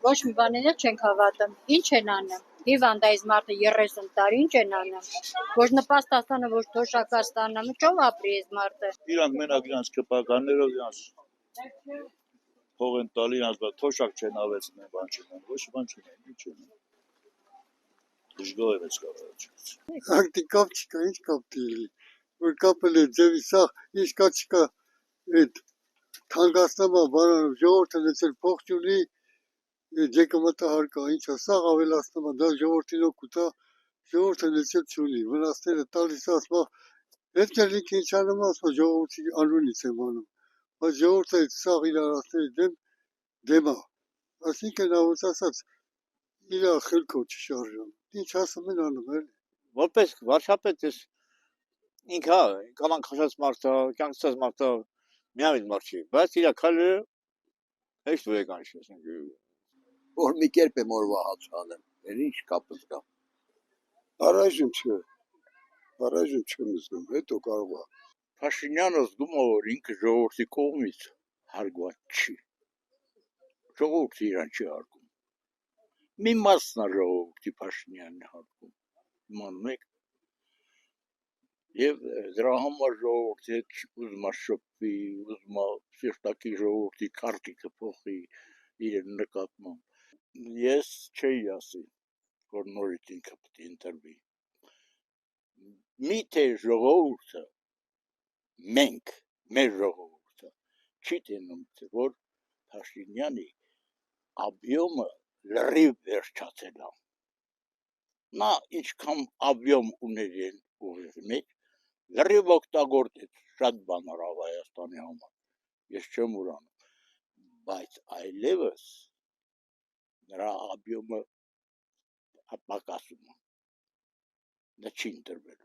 Ոչ մի բանին էլ չենք հավատում։ Ինչ են անում։ Հիվանդայից մարդը 30 տարի ինչ են անում։ Ոչ նպաստ աստանը, ոչ թոշակ աստանը, ճով ապրի այս մարդը։ Իրանք մենակ իրանց կպականներով իրանց փող են տալի, իրանց թոշակ չեն ավեցնում, բան չեն, ոչ բան չեն, ինչ են։ Դժգոհ եմ այս կառավարությունից։ Ակտի կապ չկա, ինչ կապ դիլի։ Որ կապել է ձևի սա, ինչ կա չկա, այդ թանկացնամա բանանով ժողովուրդը լեցել փող չունի, ջեկը մտահարկա, ինչա, սաղ ավելացնամա, դա ժողովրդին օգուտ է, ժողովուրդը լեցել չունի, վնասները տալիս ասմա, հետքերլիք ինչ անում ասմա, ժողովրդի անունից եմ անում, բայց ժողովուրդը այդ սաղ իրարացների դեմա, այսինքն ավոց ասած, իրա խելքով չշարժում, ինչ ասում են անում, էլի։ Որպես վարչապետ ես ինքը կաման քաշած մարդը, կյանքցած մարդը միամիտ մարդ չի, բայց իր քայլերը հեշտ վեկան չի, ասենք որ մի կերպ եմ օրվա հաց անեմ, ինչ կապս կա։ Առայժմ չեմ զգում, հետո կարող է։ Փաշինյանը զգում է, որ ինքը ժողովրդի կողմից հարգված չի։ Ժողովուրդը իրան չի հարգում։ Մի մասն է ժողովրդի Փաշինյանն հարգում։ Իմանու եք։ Եվ դրա համար ժողովրդի հետ ուզում է շփվի, ուզում է սիրտակի ժողովրդի քարտիքը փոխի իր նկատմամբ։ Ես չէի ասի, որ նորից ինքը պետք է ընտրվի։ Միթե ժողովուրդը մենք, մեր ժողովուրդը չի տենում, որ Փաշինյանի աբյոմը լրիվ վերջացել է։ Նա ինչքան աբյոմ ուներ են ուղիղ մեջ, լրիվ օգտագործեց շատ բաներ Հայաստանի համար։ Ես չեմ ուրանում, բայց այլևս նրա աբյոմը պակասում է։ Դա չի ընտրվել։